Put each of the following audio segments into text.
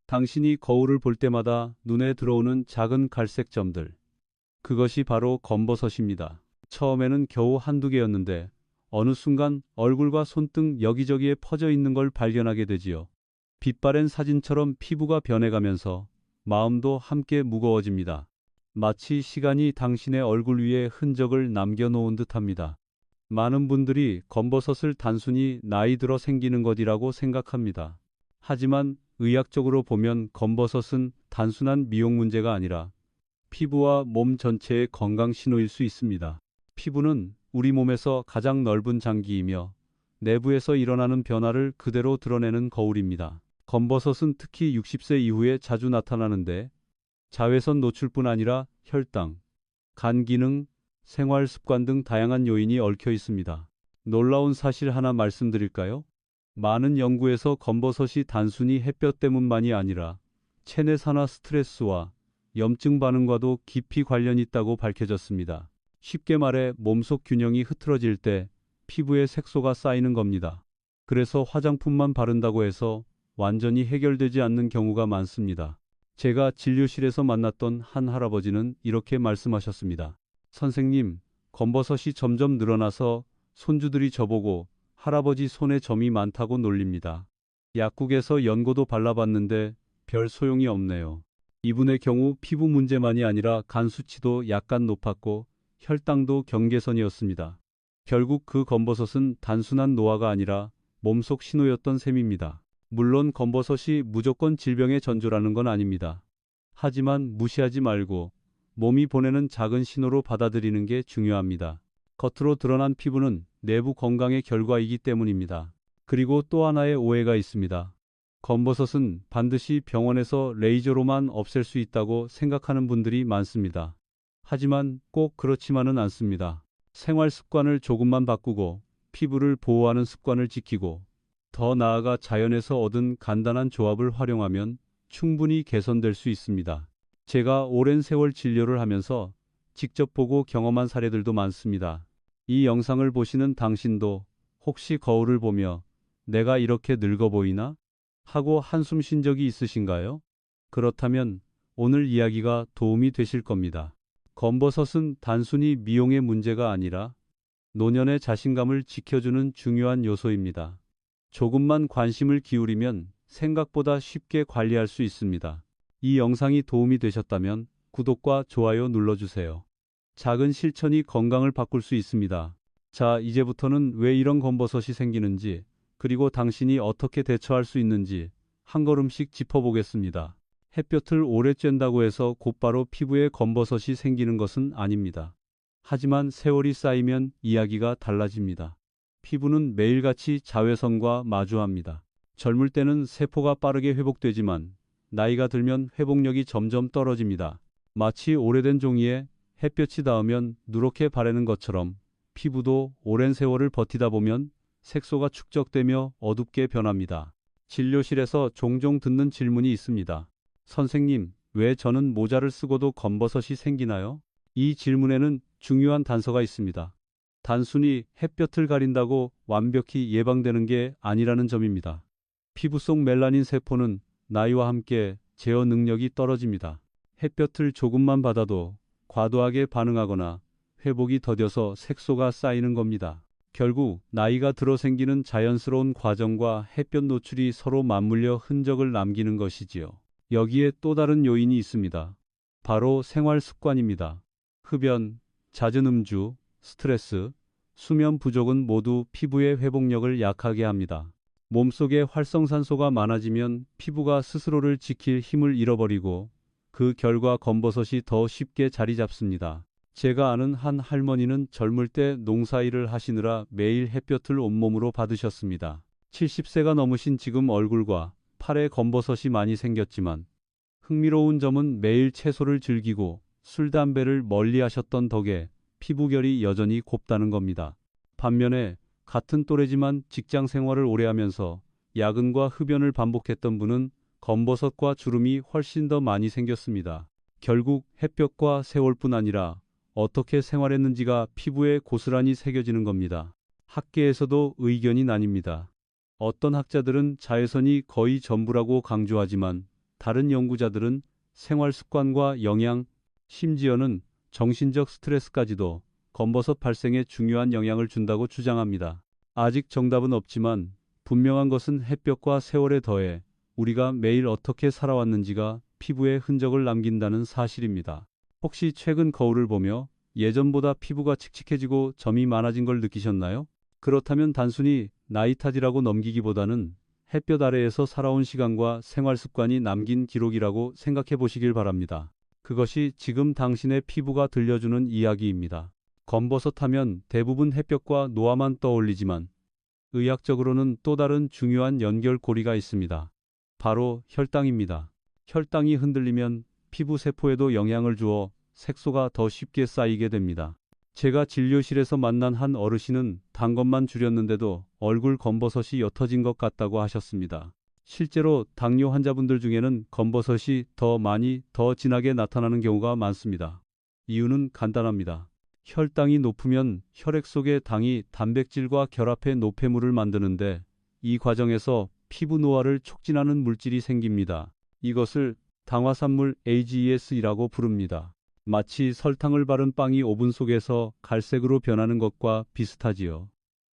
당신이 거울을 볼 때마다 눈에 들어오는 작은 갈색 점들. 그것이 바로 검버섯입니다. 처음에는 겨우 한두 개였는데 어느 순간 얼굴과 손등 여기저기에 퍼져 있는 걸 발견하게 되지요. 빛바랜 사진처럼 피부가 변해가면서 마음도 함께 무거워집니다. 마치 시간이 당신의 얼굴 위에 흔적을 남겨놓은 듯합니다. 많은 분들이 검버섯을 단순히 나이 들어 생기는 것이라고 생각합니다. 하지만 의학적으로 보면 검버섯은 단순한 미용 문제가 아니라 피부와 몸 전체의 건강 신호일 수 있습니다. 피부는 우리 몸에서 가장 넓은 장기이며 내부에서 일어나는 변화를 그대로 드러내는 거울입니다. 검버섯은 특히 60세 이후에 자주 나타나는데 자외선 노출뿐 아니라 혈당, 간 기능, 생활 습관 등 다양한 요인이 얽혀 있습니다. 놀라운 사실 하나 말씀드릴까요? 많은 연구에서 검버섯이 단순히 햇볕 때문만이 아니라 체내 산화 스트레스와 염증 반응과도 깊이 관련이 있다고 밝혀졌습니다. 쉽게 말해 몸속 균형이 흐트러질 때 피부에 색소가 쌓이는 겁니다. 그래서 화장품만 바른다고 해서 완전히 해결되지 않는 경우가 많습니다. 제가 진료실에서 만났던 한 할아버지는 이렇게 말씀하셨습니다. 선생님, 검버섯이 점점 늘어나서 손주들이 저보고 할아버지 손에 점이 많다고 놀립니다. 약국에서 연고도 발라봤는데 별 소용이 없네요. 이분의 경우 피부 문제만이 아니라 간 수치도 약간 높았고 혈당도 경계선이었습니다. 결국 그 검버섯은 단순한 노화가 아니라 몸속 신호였던 셈입니다. 물론 검버섯이 무조건 질병의 전조라는 건 아닙니다. 하지만 무시하지 말고 몸이 보내는 작은 신호로 받아들이는 게 중요합니다. 겉으로 드러난 피부는 내부 건강의 결과이기 때문입니다. 그리고 또 하나의 오해가 있습니다. 검버섯은 반드시 병원에서 레이저로만 없앨 수 있다고 생각하는 분들이 많습니다. 하지만 꼭 그렇지만은 않습니다. 생활 습관을 조금만 바꾸고 피부를 보호하는 습관을 지키고 더 나아가 자연에서 얻은 간단한 조합을 활용하면 충분히 개선될 수 있습니다. 제가 오랜 세월 진료를 하면서 직접 보고 경험한 사례들도 많습니다. 이 영상을 보시는 당신도 혹시 거울을 보며 내가 이렇게 늙어 보이나? 하고 한숨 쉰 적이 있으신가요? 그렇다면 오늘 이야기가 도움이 되실 겁니다. 검버섯은 단순히 미용의 문제가 아니라 노년의 자신감을 지켜주는 중요한 요소입니다. 조금만 관심을 기울이면 생각보다 쉽게 관리할 수 있습니다. 이 영상이 도움이 되셨다면 구독과 좋아요 눌러주세요. 작은 실천이 건강을 바꿀 수 있습니다. 자, 이제부터는 왜 이런 검버섯이 생기는지, 그리고 당신이 어떻게 대처할 수 있는지 한 걸음씩 짚어보겠습니다. 햇볕을 오래 쬐다고 해서 곧바로 피부에 검버섯이 생기는 것은 아닙니다. 하지만 세월이 쌓이면 이야기가 달라집니다. 피부는 매일같이 자외선과 마주합니다. 젊을 때는 세포가 빠르게 회복되지만 나이가 들면 회복력이 점점 떨어집니다. 마치 오래된 종이에 햇볕이 닿으면 누렇게 바래는 것처럼 피부도 오랜 세월을 버티다 보면 색소가 축적되며 어둡게 변합니다. 진료실에서 종종 듣는 질문이 있습니다. 선생님, 왜 저는 모자를 쓰고도 검버섯이 생기나요? 이 질문에는 중요한 단서가 있습니다. 단순히 햇볕을 가린다고 완벽히 예방되는 게 아니라는 점입니다. 피부 속 멜라닌 세포는 나이와 함께 제어 능력이 떨어집니다. 햇볕을 조금만 받아도 과도하게 반응하거나 회복이 더뎌서 색소가 쌓이는 겁니다. 결국 나이가 들어 생기는 자연스러운 과정과 햇볕 노출이 서로 맞물려 흔적을 남기는 것이지요. 여기에 또 다른 요인이 있습니다. 바로 생활 습관입니다. 흡연, 잦은 음주, 스트레스, 수면 부족은 모두 피부의 회복력을 약하게 합니다. 몸속에 활성산소가 많아지면 피부가 스스로를 지킬 힘을 잃어버리고 그 결과 검버섯이 더 쉽게 자리 잡습니다. 제가 아는 한 할머니는 젊을 때 농사일을 하시느라 매일 햇볕을 온몸으로 받으셨습니다. 70세가 넘으신 지금 얼굴과 팔에 검버섯이 많이 생겼지만 흥미로운 점은 매일 채소를 즐기고 술, 담배를 멀리 하셨던 덕에 피부결이 여전히 곱다는 겁니다. 반면에 같은 또래지만 직장 생활을 오래 하면서 야근과 흡연을 반복했던 분은 검버섯과 주름이 훨씬 더 많이 생겼습니다. 결국 햇볕과 세월뿐 아니라 어떻게 생활했는지가 피부에 고스란히 새겨지는 겁니다. 학계에서도 의견이 나뉩니다. 어떤 학자들은 자외선이 거의 전부라고 강조하지만 다른 연구자들은 생활 습관과 영양, 심지어는 정신적 스트레스까지도 검버섯 발생에 중요한 영향을 준다고 주장합니다. 아직 정답은 없지만 분명한 것은 햇볕과 세월에 더해 우리가 매일 어떻게 살아왔는지가 피부에 흔적을 남긴다는 사실입니다. 혹시 최근 거울을 보며 예전보다 피부가 칙칙해지고 점이 많아진 걸 느끼셨나요? 그렇다면 단순히 나이 탓이라고 넘기기보다는 햇볕 아래에서 살아온 시간과 생활 습관이 남긴 기록이라고 생각해 보시길 바랍니다. 그것이 지금 당신의 피부가 들려주는 이야기입니다. 검버섯 하면 대부분 햇볕과 노화만 떠올리지만 의학적으로는 또 다른 중요한 연결고리가 있습니다. 바로 혈당입니다. 혈당이 흔들리면 피부 세포에도 영향을 주어 색소가 더 쉽게 쌓이게 됩니다. 제가 진료실에서 만난 한 어르신은 단 것만 줄였는데도 얼굴 검버섯이 옅어진 것 같다고 하셨습니다. 실제로 당뇨 환자분들 중에는 검버섯이 더 많이, 더 진하게 나타나는 경우가 많습니다. 이유는 간단합니다. 혈당이 높으면 혈액 속의 당이 단백질과 결합해 노폐물을 만드는데 이 과정에서 피부 노화를 촉진하는 물질이 생깁니다. 이것을 당화산물 AGES이라고 부릅니다. 마치 설탕을 바른 빵이 오븐 속에서 갈색으로 변하는 것과 비슷하지요.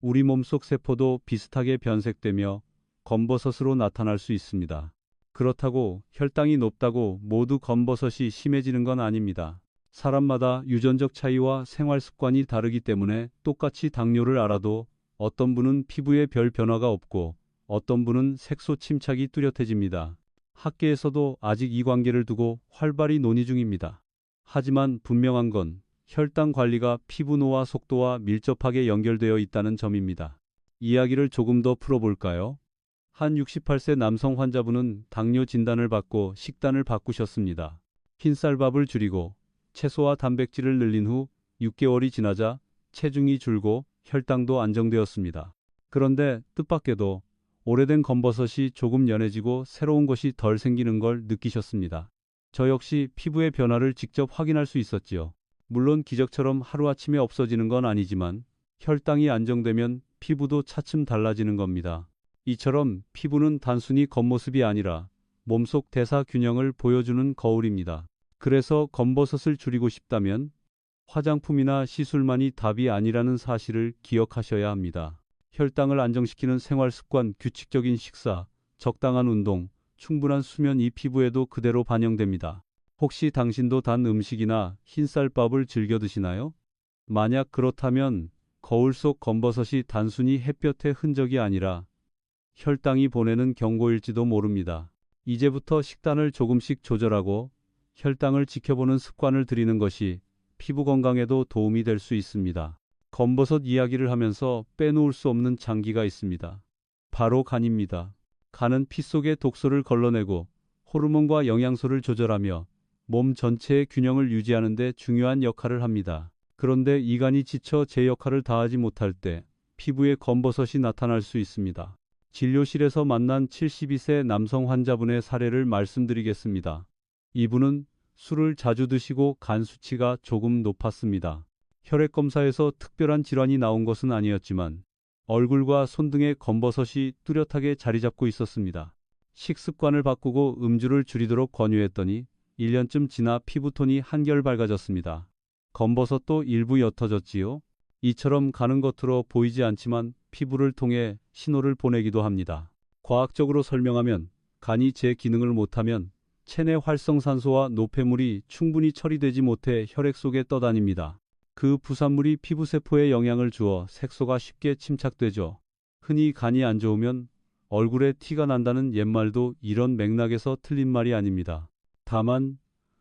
우리 몸속 세포도 비슷하게 변색되며 검버섯으로 나타날 수 있습니다. 그렇다고 혈당이 높다고 모두 검버섯이 심해지는 건 아닙니다. 사람마다 유전적 차이와 생활 습관이 다르기 때문에 똑같이 당뇨를 알아도 어떤 분은 피부에 별 변화가 없고 어떤 분은 색소 침착이 뚜렷해집니다. 학계에서도 아직 이 관계를 두고 활발히 논의 중입니다. 하지만 분명한 건 혈당 관리가 피부 노화 속도와 밀접하게 연결되어 있다는 점입니다. 이야기를 조금 더 풀어볼까요? 한 68세 남성 환자분은 당뇨 진단을 받고 식단을 바꾸셨습니다. 흰쌀밥을 줄이고 채소와 단백질을 늘린 후 6개월이 지나자 체중이 줄고 혈당도 안정되었습니다. 그런데 뜻밖에도 오래된 검버섯이 조금 연해지고 새로운 것이 덜 생기는 걸 느끼셨습니다. 저 역시 피부의 변화를 직접 확인할 수 있었지요. 물론 기적처럼 하루아침에 없어지는 건 아니지만 혈당이 안정되면 피부도 차츰 달라지는 겁니다. 이처럼 피부는 단순히 겉모습이 아니라 몸속 대사 균형을 보여주는 거울입니다. 그래서 검버섯을 줄이고 싶다면 화장품이나 시술만이 답이 아니라는 사실을 기억하셔야 합니다. 혈당을 안정시키는 생활 습관, 규칙적인 식사, 적당한 운동, 충분한 수면 이 피부에도 그대로 반영됩니다. 혹시 당신도 단 음식이나 흰쌀밥을 즐겨 드시나요? 만약 그렇다면 거울 속 검버섯이 단순히 햇볕의 흔적이 아니라 혈당이 보내는 경고일지도 모릅니다. 이제부터 식단을 조금씩 조절하고 혈당을 지켜보는 습관을 들이는 것이 피부 건강에도 도움이 될 수 있습니다. 검버섯 이야기를 하면서 빼놓을 수 없는 장기가 있습니다. 바로 간입니다. 간은 피 속의 독소를 걸러내고 호르몬과 영양소를 조절하며 몸 전체의 균형을 유지하는 데 중요한 역할을 합니다. 그런데 이 간이 지쳐 제 역할을 다하지 못할 때 피부에 검버섯이 나타날 수 있습니다. 진료실에서 만난 72세 남성 환자분의 사례를 말씀드리겠습니다. 이분은 술을 자주 드시고 간 수치가 조금 높았습니다. 혈액 검사에서 특별한 질환이 나온 것은 아니었지만 얼굴과 손 등에 검버섯이 뚜렷하게 자리 잡고 있었습니다. 식습관을 바꾸고 음주를 줄이도록 권유했더니 1년쯤 지나 피부톤이 한결 밝아졌습니다. 검버섯도 일부 옅어졌지요. 이처럼 가는 겉으로 보이지 않지만 피부를 통해 신호를 보내기도 합니다. 과학적으로 설명하면 간이 제 기능을 못하면 체내 활성산소와 노폐물이 충분히 처리되지 못해 혈액 속에 떠다닙니다. 그 부산물이 피부세포에 영향을 주어 색소가 쉽게 침착되죠. 흔히 간이 안 좋으면 얼굴에 티가 난다는 옛말도 이런 맥락에서 틀린 말이 아닙니다. 다만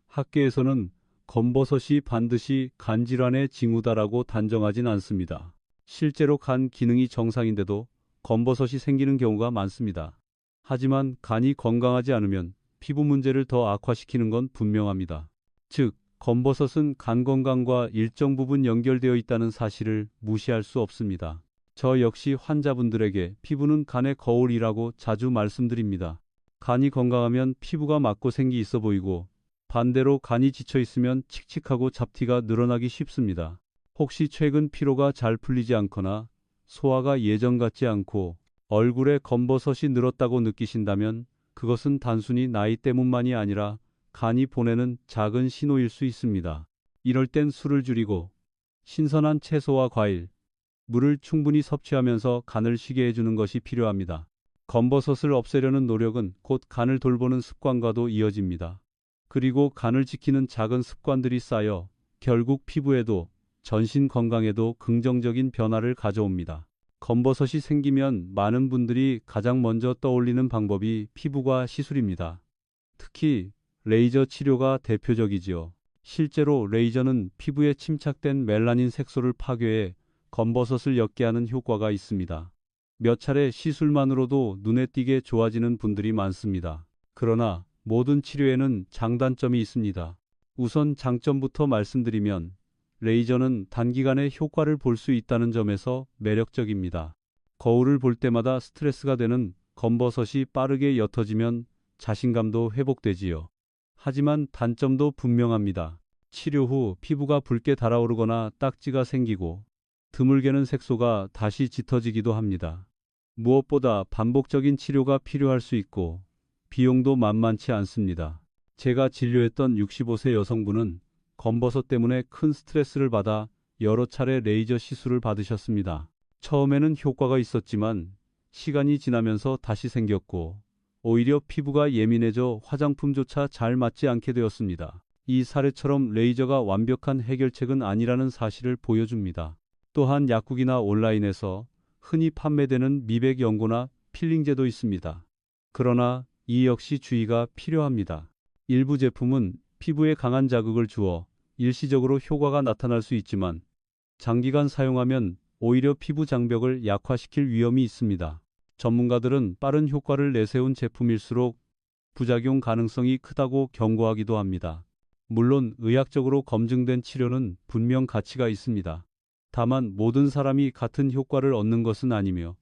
학계에서는 검버섯이 반드시 간질환의 징후다라고 단정하진 않습니다. 실제로 간 기능이 정상인데도 검버섯이 생기는 경우가 많습니다. 하지만 간이 건강하지 않으면 피부 문제를 더 악화시키는 건 분명합니다. 즉, 검버섯은 간 건강과 일정 부분 연결되어 있다는 사실을 무시할 수 없습니다. 저 역시 환자분들에게 피부는 간의 거울이라고 자주 말씀드립니다. 간이 건강하면 피부가 맑고 생기 있어 보이고 반대로 간이 지쳐 있으면 칙칙하고 잡티가 늘어나기 쉽습니다. 혹시 최근 피로가 잘 풀리지 않거나 소화가 예전 같지 않고 얼굴에 검버섯이 늘었다고 느끼신다면 그것은 단순히 나이 때문만이 아니라 간이 보내는 작은 신호일 수 있습니다. 이럴 땐 술을 줄이고 신선한 채소와 과일, 물을 충분히 섭취하면서 간을 쉬게 해주는 것이 필요합니다. 검버섯을 없애려는 노력은 곧 간을 돌보는 습관과도 이어집니다. 그리고 간을 지키는 작은 습관들이 쌓여 결국 피부에도 전신 건강에도 긍정적인 변화를 가져옵니다. 검버섯이 생기면 많은 분들이 가장 먼저 떠올리는 방법이 피부과 시술입니다. 특히 레이저 치료가 대표적이지요. 실제로 레이저는 피부에 침착된 멜라닌 색소를 파괴해 검버섯을 옅게 하는 효과가 있습니다. 몇 차례 시술만으로도 눈에 띄게 좋아지는 분들이 많습니다. 그러나 모든 치료에는 장단점이 있습니다. 우선 장점부터 말씀드리면 레이저는 단기간에 효과를 볼 수 있다는 점에서 매력적입니다. 거울을 볼 때마다 스트레스가 되는 검버섯이 빠르게 옅어지면 자신감도 회복되지요. 하지만 단점도 분명합니다. 치료 후 피부가 붉게 달아오르거나 딱지가 생기고 드물게는 색소가 다시 짙어지기도 합니다. 무엇보다 반복적인 치료가 필요할 수 있고 비용도 만만치 않습니다. 제가 진료했던 65세 여성분은 검버섯 때문에 큰 스트레스를 받아 여러 차례 레이저 시술을 받으셨습니다. 처음에는 효과가 있었지만 시간이 지나면서 다시 생겼고 오히려 피부가 예민해져 화장품조차 잘 맞지 않게 되었습니다. 이 사례처럼 레이저가 완벽한 해결책은 아니라는 사실을 보여줍니다. 또한 약국이나 온라인에서 흔히 판매되는 미백 연고나 필링제도 있습니다. 그러나 이 역시 주의가 필요합니다. 일부 제품은 피부에 강한 자극을 주어 일시적으로 효과가 나타날 수 있지만 장기간 사용하면 오히려 피부 장벽을 약화시킬 위험이 있습니다. 전문가들은 빠른 효과를 내세운 제품일수록 부작용 가능성이 크다고 경고하기도 합니다. 물론 의학적으로 검증된 치료는 분명 가치가 있습니다. 다만 모든 사람이 같은 효과를 얻는 것은 아니며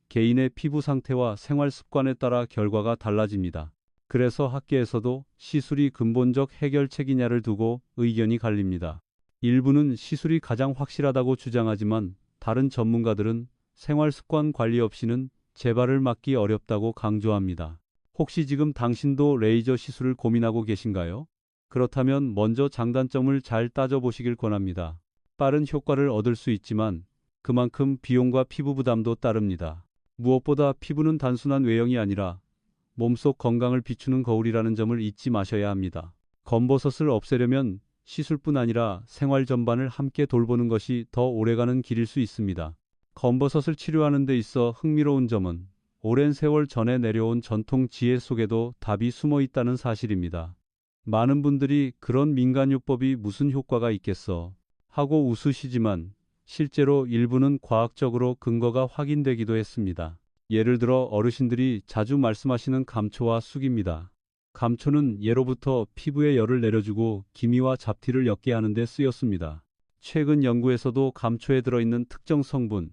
개인의 피부 상태와 생활 습관에 따라 결과가 달라집니다. 그래서 학계에서도 시술이 근본적 해결책이냐를 두고 의견이 갈립니다. 일부는 시술이 가장 확실하다고 주장하지만 다른 전문가들은 생활 습관 관리 없이는 재발을 막기 어렵다고 강조합니다. 혹시 지금 당신도 레이저 시술을 고민하고 계신가요? 그렇다면 먼저 장단점을 잘 따져보시길 권합니다. 빠른 효과를 얻을 수 있지만 그만큼 비용과 피부 부담도 따릅니다. 무엇보다 피부는 단순한 외형이 아니라 몸속 건강을 비추는 거울이라는 점을 잊지 마셔야 합니다. 검버섯을 없애려면 시술뿐 아니라 생활 전반을 함께 돌보는 것이 더 오래가는 길일 수 있습니다. 검버섯을 치료하는 데 있어 흥미로운 점은 오랜 세월 전에 내려온 전통 지혜 속에도 답이 숨어 있다는 사실입니다. 많은 분들이 그런 민간요법이 무슨 효과가 있겠어 하고 웃으시지만 실제로 일부는 과학적으로 근거가 확인되기도 했습니다. 예를 들어 어르신들이 자주 말씀하시는 감초와 쑥입니다. 감초는 예로부터 피부에 열을 내려주고 기미와 잡티를 옅게 하는 데 쓰였습니다. 최근 연구에서도 감초에 들어있는 특정 성분,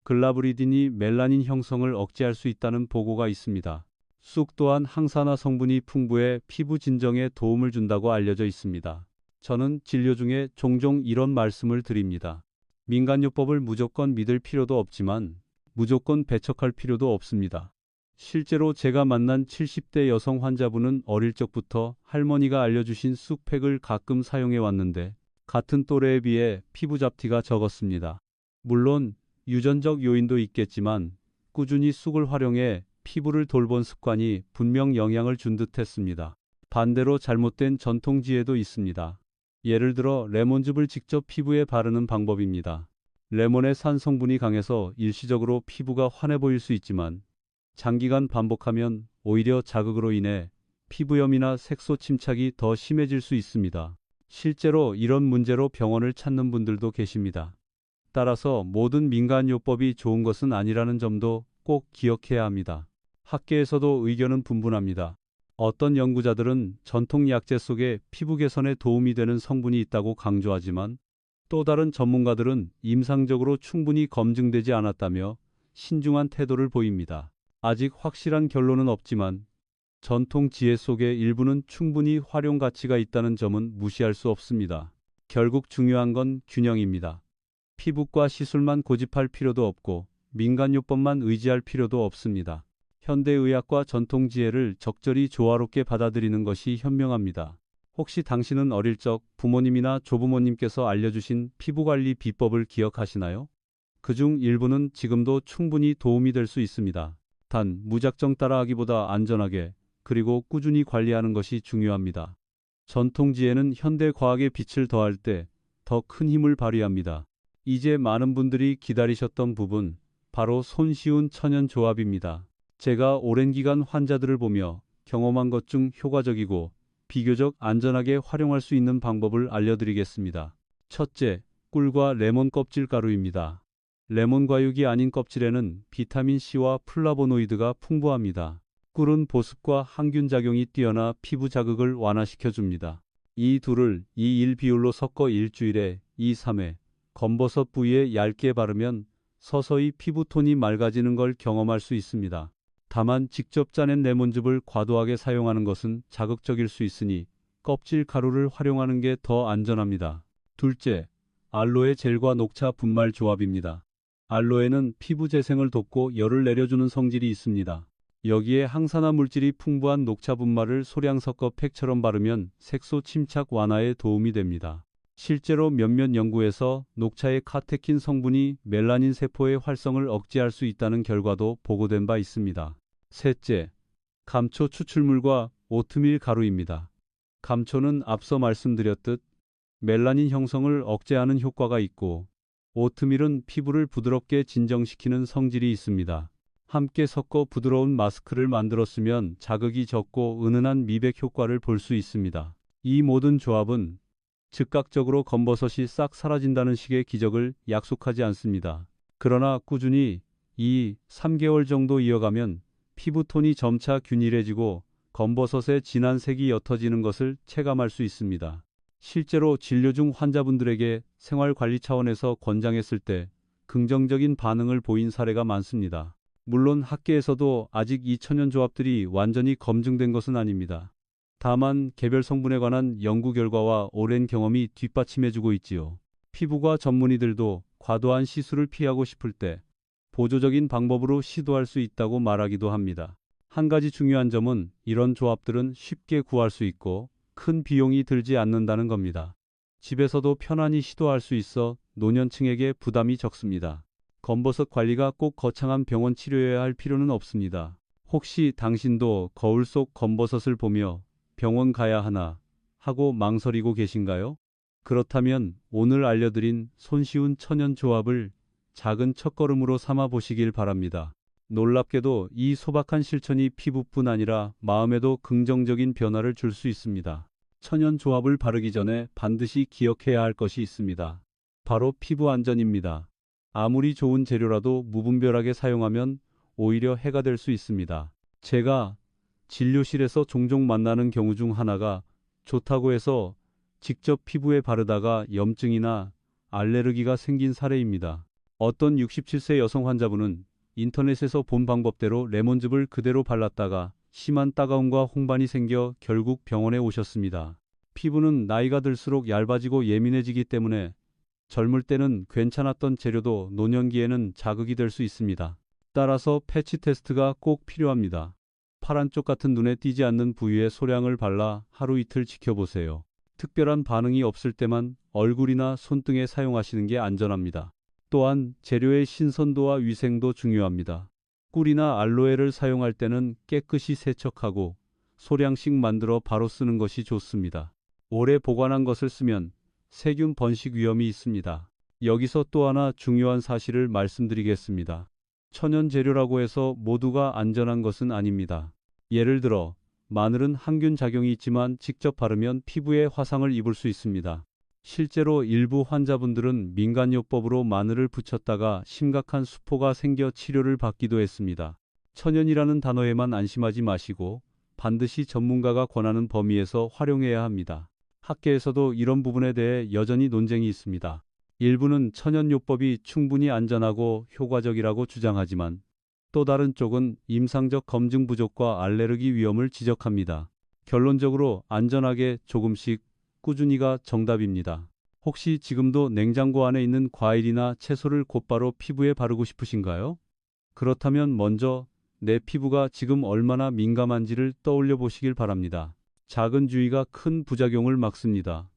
글라브리딘이 멜라닌 형성을 억제할 수 있다는 보고가 있습니다. 쑥 또한 항산화 성분이 풍부해 피부 진정에 도움을 준다고 알려져 있습니다. 저는 진료 중에 종종 이런 말씀을 드립니다. 민간요법을 무조건 믿을 필요도 없지만 무조건 배척할 필요도 없습니다. 실제로 제가 만난 70대 여성 환자분은 어릴 적부터 할머니가 알려주신 쑥팩을 가끔 사용해 왔는데 같은 또래에 비해 피부 잡티가 적었습니다. 물론 유전적 요인도 있겠지만 꾸준히 쑥을 활용해 피부를 돌본 습관이 분명 영향을 준 듯했습니다. 반대로 잘못된 전통지혜도 있습니다. 예를 들어 레몬즙을 직접 피부에 바르는 방법입니다. 레몬의 산 성분이 강해서 일시적으로 피부가 환해 보일 수 있지만 장기간 반복하면 오히려 자극으로 인해 피부염이나 색소 침착이 더 심해질 수 있습니다. 실제로 이런 문제로 병원을 찾는 분들도 계십니다. 따라서 모든 민간요법이 좋은 것은 아니라는 점도 꼭 기억해야 합니다. 학계에서도 의견은 분분합니다. 어떤 연구자들은 전통 약재 속에 피부 개선에 도움이 되는 성분이 있다고 강조하지만 또 다른 전문가들은 임상적으로 충분히 검증되지 않았다며 신중한 태도를 보입니다. 아직 확실한 결론은 없지만 전통 지혜 속의 일부는 충분히 활용 가치가 있다는 점은 무시할 수 없습니다. 결국 중요한 건 균형입니다. 피부과 시술만 고집할 필요도 없고 민간요법만 의지할 필요도 없습니다. 현대의학과 전통지혜를 적절히 조화롭게 받아들이는 것이 현명합니다. 혹시 당신은 어릴 적 부모님이나 조부모님께서 알려주신 피부관리 비법을 기억하시나요? 그중 일부는 지금도 충분히 도움이 될 수 있습니다. 단, 무작정 따라하기보다 안전하게 그리고 꾸준히 관리하는 것이 중요합니다. 전통지혜는 현대 과학의 빛을 더할 때 더 큰 힘을 발휘합니다. 이제 많은 분들이 기다리셨던 부분, 바로 손쉬운 천연조합입니다. 제가 오랜 기간 환자들을 보며 경험한 것 중 효과적이고 비교적 안전하게 활용할 수 있는 방법을 알려드리겠습니다. 첫째, 꿀과 레몬 껍질 가루입니다. 레몬 과육이 아닌 껍질에는 비타민C와 플라보노이드가 풍부합니다. 꿀은 보습과 항균 작용이 뛰어나 피부 자극을 완화시켜 줍니다. 이 둘을 2:1 비율로 섞어 일주일에 2-3회 검버섯 부위에 얇게 바르면 서서히 피부톤이 맑아지는 걸 경험할 수 있습니다. 다만 직접 짜낸 레몬즙을 과도하게 사용하는 것은 자극적일 수 있으니 껍질 가루를 활용하는 게 더 안전합니다. 둘째, 알로에 젤과 녹차 분말 조합입니다. 알로에는 피부 재생을 돕고 열을 내려주는 성질이 있습니다. 여기에 항산화 물질이 풍부한 녹차 분말을 소량 섞어 팩처럼 바르면 색소 침착 완화에 도움이 됩니다. 실제로 몇몇 연구에서 녹차의 카테킨 성분이 멜라닌 세포의 활성을 억제할 수 있다는 결과도 보고된 바 있습니다. 셋째, 감초 추출물과 오트밀 가루입니다. 감초는 앞서 말씀드렸듯 멜라닌 형성을 억제하는 효과가 있고 오트밀은 피부를 부드럽게 진정시키는 성질이 있습니다. 함께 섞어 부드러운 마스크를 만들었으면 자극이 적고 은은한 미백 효과를 볼 수 있습니다. 이 모든 조합은 즉각적으로 검버섯이 싹 사라진다는 식의 기적을 약속하지 않습니다. 그러나 꾸준히 2-3개월 정도 이어가면 피부톤이 점차 균일해지고 검버섯의 진한 색이 옅어지는 것을 체감할 수 있습니다. 실제로 진료 중 환자분들에게 생활관리 차원에서 권장했을 때 긍정적인 반응을 보인 사례가 많습니다. 물론 학계에서도 아직 이 천연조합들이 완전히 검증된 것은 아닙니다. 다만 개별 성분에 관한 연구 결과와 오랜 경험이 뒷받침해주고 있지요. 피부과 전문의들도 과도한 시술을 피하고 싶을 때 보조적인 방법으로 시도할 수 있다고 말하기도 합니다. 한 가지 중요한 점은 이런 조합들은 쉽게 구할 수 있고 큰 비용이 들지 않는다는 겁니다. 집에서도 편안히 시도할 수 있어 노년층에게 부담이 적습니다. 검버섯 관리가 꼭 거창한 병원 치료여야 할 필요는 없습니다. 혹시 당신도 거울 속 검버섯을 보며 병원 가야 하나 하고 망설이고 계신가요? 그렇다면 오늘 알려드린 손쉬운 천연 조합을 작은 첫걸음으로 삼아 보시길 바랍니다. 놀랍게도 이 소박한 실천이 피부뿐 아니라 마음에도 긍정적인 변화를 줄 수 있습니다. 천연 조합을 바르기 전에 반드시 기억해야 할 것이 있습니다. 바로 피부 안전입니다. 아무리 좋은 재료라도 무분별하게 사용하면 오히려 해가 될 수 있습니다. 제가 진료실에서 종종 만나는 경우 중 하나가 좋다고 해서 직접 피부에 바르다가 염증이나 알레르기가 생긴 사례입니다. 어떤 67세 여성 환자분은 인터넷에서 본 방법대로 레몬즙을 그대로 발랐다가 심한 따가움과 홍반이 생겨 결국 병원에 오셨습니다. 피부는 나이가 들수록 얇아지고 예민해지기 때문에 젊을 때는 괜찮았던 재료도 노년기에는 자극이 될 수 있습니다. 따라서 패치 테스트가 꼭 필요합니다. 파란 쪽 같은 눈에 띄지 않는 부위에 소량을 발라 하루 이틀 지켜보세요. 특별한 반응이 없을 때만 얼굴이나 손등에 사용하시는 게 안전합니다. 또한 재료의 신선도와 위생도 중요합니다. 꿀이나 알로에를 사용할 때는 깨끗이 세척하고 소량씩 만들어 바로 쓰는 것이 좋습니다. 오래 보관한 것을 쓰면 세균 번식 위험이 있습니다. 여기서 또 하나 중요한 사실을 말씀드리겠습니다. 천연 재료라고 해서 모두가 안전한 것은 아닙니다. 예를 들어 마늘은 항균 작용이 있지만 직접 바르면 피부에 화상을 입을 수 있습니다. 실제로 일부 환자분들은 민간요법으로 마늘을 붙였다가 심각한 수포가 생겨 치료를 받기도 했습니다. 천연이라는 단어에만 안심하지 마시고 반드시 전문가가 권하는 범위에서 활용해야 합니다. 학계에서도 이런 부분에 대해 여전히 논쟁이 있습니다. 일부는 천연요법이 충분히 안전하고 효과적이라고 주장하지만 또 다른 쪽은 임상적 검증 부족과 알레르기 위험을 지적합니다. 결론적으로 안전하게 조금씩 꾸준히가 정답입니다. 혹시 지금도 냉장고 안에 있는 과일이나 채소를 곧바로 피부에 바르고 싶으신가요? 그렇다면 먼저 내 피부가 지금 얼마나 민감한지를 떠올려 보시길 바랍니다. 작은 주의가 큰 부작용을 막습니다.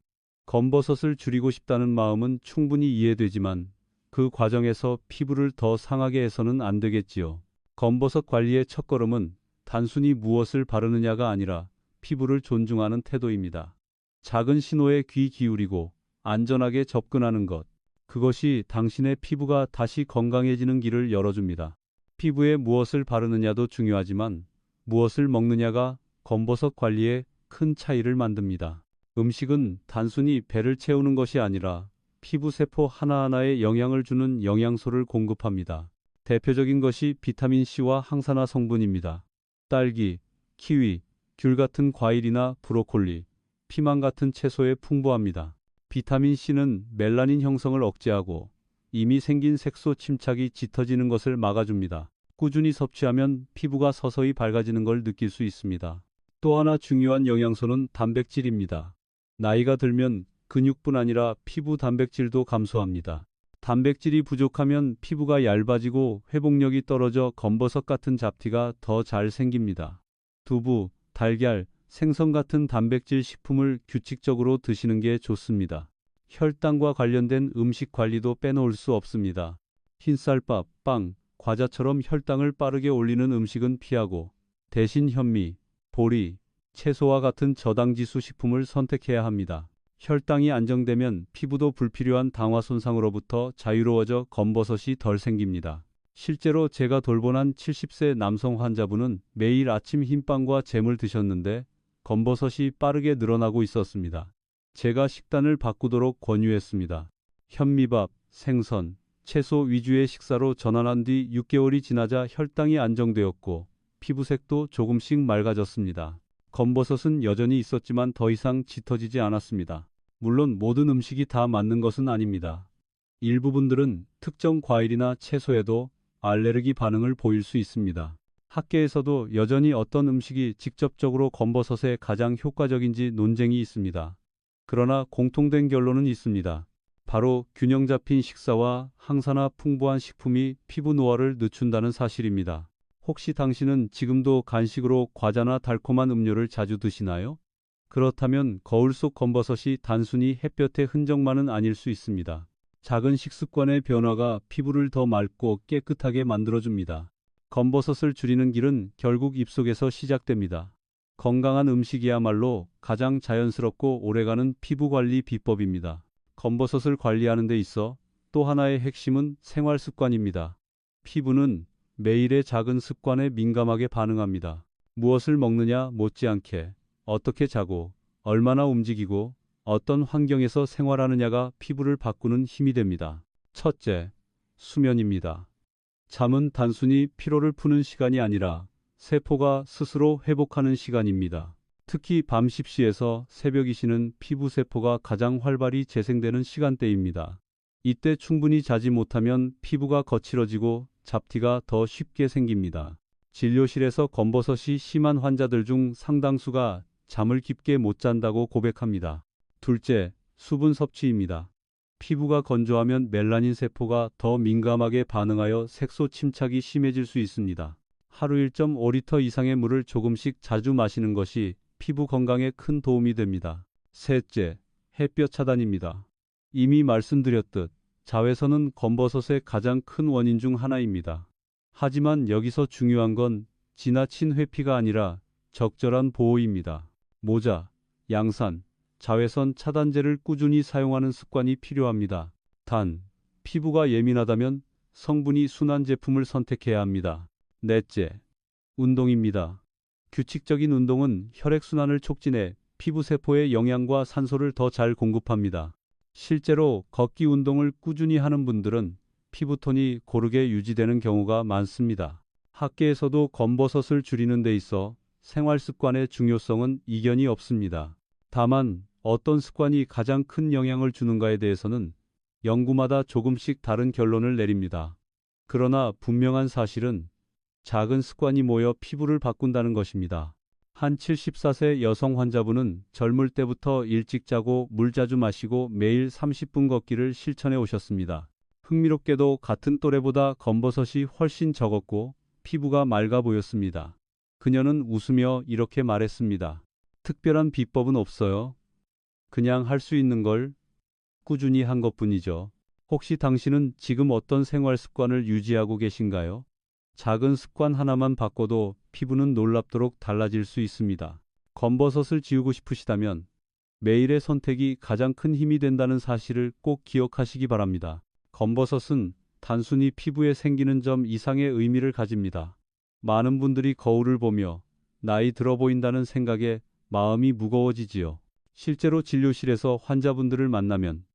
검버섯을 줄이고 싶다는 마음은 충분히 이해되지만 그 과정에서 피부를 더 상하게 해서는 안 되겠지요. 검버섯 관리의 첫걸음은 단순히 무엇을 바르느냐가 아니라 피부를 존중하는 태도입니다. 작은 신호에 귀 기울이고 안전하게 접근하는 것. 그것이 당신의 피부가 다시 건강해지는 길을 열어줍니다. 피부에 무엇을 바르느냐도 중요하지만 무엇을 먹느냐가 검버섯 관리에 큰 차이를 만듭니다. 음식은 단순히 배를 채우는 것이 아니라 피부 세포 하나하나에 영향을 주는 영양소를 공급합니다. 대표적인 것이 비타민C와 항산화 성분입니다. 딸기, 키위, 귤 같은 과일이나 브로콜리, 피망 같은 채소에 풍부합니다. 비타민C는 멜라닌 형성을 억제하고 이미 생긴 색소 침착이 짙어지는 것을 막아줍니다. 꾸준히 섭취하면 피부가 서서히 밝아지는 걸 느낄 수 있습니다. 또 하나 중요한 영양소는 단백질입니다. 나이가 들면 근육뿐 아니라 피부 단백질도 감소합니다. 단백질이 부족하면 피부가 얇아지고 회복력이 떨어져 검버섯 같은 잡티가 더 잘 생깁니다. 두부, 달걀, 생선 같은 단백질 식품을 규칙적으로 드시는 게 좋습니다. 혈당과 관련된 음식 관리도 빼놓을 수 없습니다. 흰쌀밥, 빵, 과자처럼 혈당을 빠르게 올리는 음식은 피하고 대신 현미, 보리, 채소와 같은 저당지수 식품을 선택해야 합니다. 혈당이 안정되면 피부도 불필요한 당화 손상으로부터 자유로워져 검버섯이 덜 생깁니다. 실제로 제가 돌본 한 70세 남성 환자분은 매일 아침 흰빵과 잼을 드셨는데 검버섯이 빠르게 늘어나고 있었습니다. 제가 식단을 바꾸도록 권유했습니다. 현미밥, 생선, 채소 위주의 식사로 전환한 뒤 6개월이 지나자 혈당이 안정되었고 피부색도 조금씩 맑아졌습니다. 검버섯은 여전히 있었지만 더 이상 짙어지지 않았습니다. 물론 모든 음식이 다 맞는 것은 아닙니다. 일부분들은 특정 과일이나 채소에도 알레르기 반응을 보일 수 있습니다. 학계에서도 여전히 어떤 음식이 직접적으로 검버섯에 가장 효과적인지 논쟁이 있습니다. 그러나 공통된 결론은 있습니다. 바로 균형 잡힌 식사와 항산화 풍부한 식품이 피부 노화를 늦춘다는 사실입니다. 혹시 당신은 지금도 간식으로 과자나 달콤한 음료를 자주 드시나요? 그렇다면 거울 속 검버섯이 단순히 햇볕의 흔적만은 아닐 수 있습니다. 작은 식습관의 변화가 피부를 더 맑고 깨끗하게 만들어줍니다. 검버섯을 줄이는 길은 결국 입속에서 시작됩니다. 건강한 음식이야말로 가장 자연스럽고 오래가는 피부 관리 비법입니다. 검버섯을 관리하는 데 있어 또 하나의 핵심은 생활 습관입니다. 피부는 매일의 작은 습관에 민감하게 반응합니다. 무엇을 먹느냐 못지않게 어떻게 자고 얼마나 움직이고 어떤 환경에서 생활하느냐가 피부를 바꾸는 힘이 됩니다. 첫째, 수면입니다. 잠은 단순히 피로를 푸는 시간이 아니라 세포가 스스로 회복하는 시간입니다. 특히 밤 10시에서 새벽 2시는 피부 세포가 가장 활발히 재생되는 시간대입니다. 이때 충분히 자지 못하면 피부가 거칠어지고 잡티가 더 쉽게 생깁니다. 진료실에서 검버섯이 심한 환자들 중 상당수가 잠을 깊게 못 잔다고 고백합니다. 둘째, 수분 섭취입니다. 피부가 건조하면 멜라닌 세포가 더 민감하게 반응하여 색소 침착이 심해질 수 있습니다. 하루 1.5리터 이상의 물을 조금씩 자주 마시는 것이 피부 건강에 큰 도움이 됩니다. 셋째, 햇볕 차단입니다. 이미 말씀드렸듯 자외선은 검버섯의 가장 큰 원인 중 하나입니다. 하지만 여기서 중요한 건 지나친 회피가 아니라 적절한 보호입니다. 모자, 양산, 자외선 차단제를 꾸준히 사용하는 습관이 필요합니다. 단, 피부가 예민하다면 성분이 순한 제품을 선택해야 합니다. 넷째, 운동입니다. 규칙적인 운동은 혈액순환을 촉진해 피부 세포에 영양과 산소를 더 잘 공급합니다. 실제로 걷기 운동을 꾸준히 하는 분들은 피부톤이 고르게 유지되는 경우가 많습니다. 학계에서도 검버섯을 줄이는 데 있어 생활 습관의 중요성은 이견이 없습니다. 다만 어떤 습관이 가장 큰 영향을 주는가에 대해서는 연구마다 조금씩 다른 결론을 내립니다. 그러나 분명한 사실은 작은 습관이 모여 피부를 바꾼다는 것입니다. 한 74세 여성 환자분은 젊을 때부터 일찍 자고 물 자주 마시고 매일 30분 걷기를 실천해 오셨습니다. 흥미롭게도 같은 또래보다 검버섯이 훨씬 적었고 피부가 맑아 보였습니다. 그녀는 웃으며 이렇게 말했습니다. 특별한 비법은 없어요. 그냥 할 수 있는 걸 꾸준히 한 것뿐이죠. 혹시 당신은 지금 어떤 생활 습관을 유지하고 계신가요? 작은 습관 하나만 바꿔도 피부는 놀랍도록 달라질 수 있습니다. 검버섯을 지우고 싶으시다면 매일의 선택이 가장 큰 힘이 된다는 사실을 꼭 기억하시기 바랍니다. 검버섯은 단순히 피부에 생기는 점 이상의 의미를 가집니다. 많은 분들이 거울을 보며 나이 들어 보인다는 생각에 마음이 무거워지지요. 실제로 진료실에서 환자분들을 만나면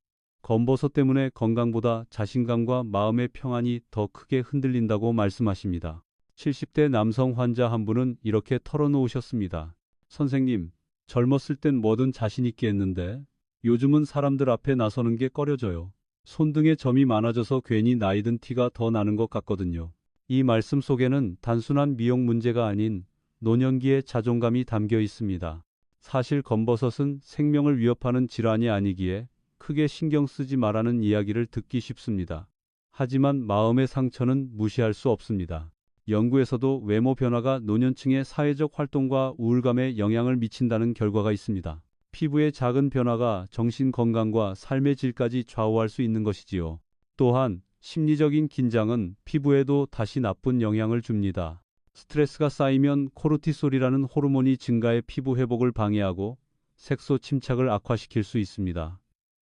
검버섯 때문에 건강보다 자신감과 마음의 평안이 더 크게 흔들린다고 말씀하십니다. 70대 남성 환자 한 분은 이렇게 털어놓으셨습니다. 선생님, 젊었을 땐 뭐든 자신 있게 했는데 요즘은 사람들 앞에 나서는 게 꺼려져요. 손등에 점이 많아져서 괜히 나이 든 티가 더 나는 것 같거든요. 이 말씀 속에는 단순한 미용 문제가 아닌 노년기의 자존감이 담겨 있습니다. 사실 검버섯은 생명을 위협하는 질환이 아니기에 크게 신경 쓰지 말라는 이야기를 듣기 쉽습니다. 하지만 마음의 상처는 무시할 수 없습니다. 연구에서도 외모 변화가 노년층의 사회적 활동과 우울감에 영향을 미친다는 결과가 있습니다. 피부의 작은 변화가 정신 건강과 삶의 질까지 좌우할 수 있는 것이지요. 또한 심리적인 긴장은 피부에도 다시 나쁜 영향을 줍니다. 스트레스가 쌓이면 코르티솔이라는 호르몬이 증가해 피부 회복을 방해하고 색소 침착을 악화시킬 수 있습니다.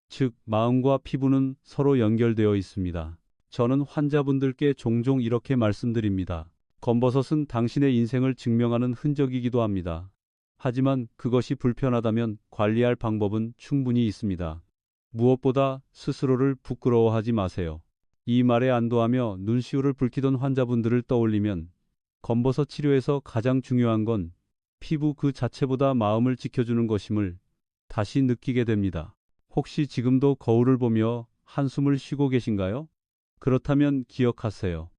즉, 마음과 피부는 서로 연결되어 있습니다. 저는 환자분들께 종종 이렇게 말씀드립니다. 검버섯은 당신의 인생을 증명하는 흔적이기도 합니다. 하지만 그것이 불편하다면 관리할 방법은 충분히 있습니다. 무엇보다 스스로를 부끄러워하지 마세요. 이 말에 안도하며 눈시울을 붉히던 환자분들을 떠올리면 검버섯 치료에서 가장 중요한 건 피부 그 자체보다 마음을 지켜주는 것임을 다시 느끼게 됩니다. 혹시 지금도 거울을 보며 한숨을 쉬고 계신가요? 그렇다면 기억하세요.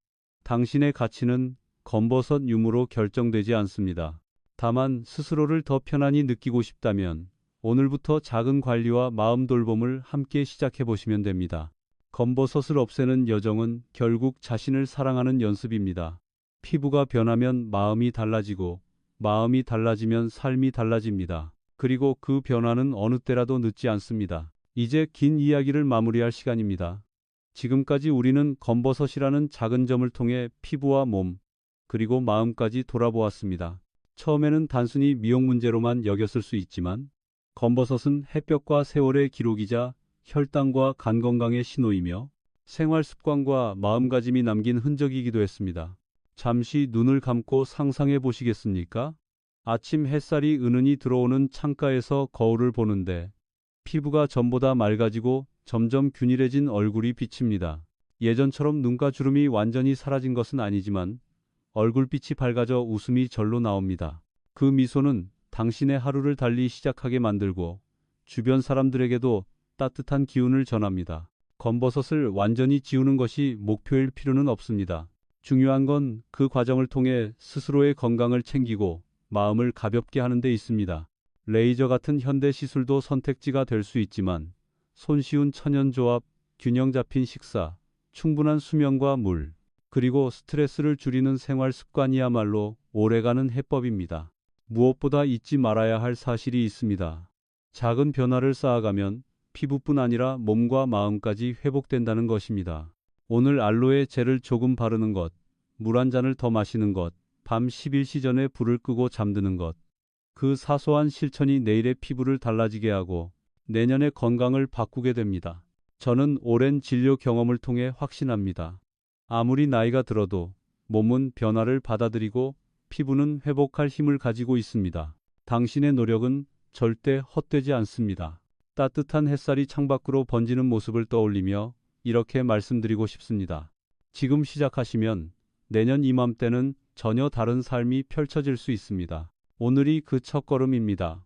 당신의 가치는 검버섯 유무로 결정되지 않습니다. 다만 스스로를 더 편안히 느끼고 싶다면 오늘부터 작은 관리와 마음 돌봄을 함께 시작해 보시면 됩니다. 검버섯을 없애는 여정은 결국 자신을 사랑하는 연습입니다. 피부가 변하면 마음이 달라지고 마음이 달라지면 삶이 달라집니다. 그리고 그 변화는 어느 때라도 늦지 않습니다. 이제 긴 이야기를 마무리할 시간입니다. 지금까지 우리는 검버섯이라는 작은 점을 통해 피부와 몸, 그리고 마음까지 돌아보았습니다. 처음에는 단순히 미용 문제로만 여겼을 수 있지만 검버섯은 햇볕과 세월의 기록이자 혈당과 간 건강의 신호이며 생활 습관과 마음가짐이 남긴 흔적이기도 했습니다. 잠시 눈을 감고 상상해 보시겠습니까? 아침 햇살이 은은히 들어오는 창가에서 거울을 보는데 피부가 전보다 맑아지고 점점 균일해진 얼굴이 비칩니다. 예전처럼 눈가 주름이 완전히 사라진 것은 아니지만 얼굴빛이 밝아져 웃음이 절로 나옵니다. 그 미소는 당신의 하루를 달리 시작하게 만들고 주변 사람들에게도 따뜻한 기운을 전합니다. 검버섯을 완전히 지우는 것이 목표일 필요는 없습니다. 중요한 건 그 과정을 통해 스스로의 건강을 챙기고 마음을 가볍게 하는 데 있습니다. 레이저 같은 현대 시술도 선택지가 될 수 있지만 손쉬운 천연조합, 균형 잡힌 식사, 충분한 수면과 물, 그리고 스트레스를 줄이는 생활 습관이야말로 오래가는 해법입니다. 무엇보다 잊지 말아야 할 사실이 있습니다. 작은 변화를 쌓아가면 피부뿐 아니라 몸과 마음까지 회복된다는 것입니다. 오늘 알로에 젤을 조금 바르는 것, 물 한 잔을 더 마시는 것, 밤 11시 전에 불을 끄고 잠드는 것. 그 사소한 실천이 내일의 피부를 달라지게 하고 내년의 건강을 바꾸게 됩니다. 저는 오랜 진료 경험을 통해 확신합니다. 아무리 나이가 들어도 몸은 변화를 받아들이고 피부는 회복할 힘을 가지고 있습니다. 당신의 노력은 절대 헛되지 않습니다. 따뜻한 햇살이 창밖으로 번지는 모습을 떠올리며 이렇게 말씀드리고 싶습니다. 지금 시작하시면 내년 이맘때는 전혀 다른 삶이 펼쳐질 수 있습니다. 오늘이 그 첫걸음입니다.